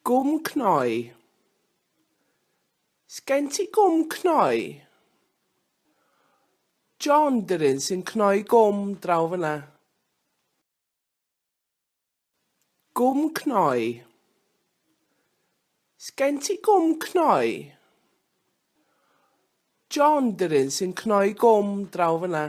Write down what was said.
Gwm cnoi. Sgen ti gwm cnoi? John 'di'r un sy'n cnoi gwm draw fyna. Gwm cnoi. Sgen ti gwm cnoi? John 'di'r un sy'n cnoi gwm draw fyna.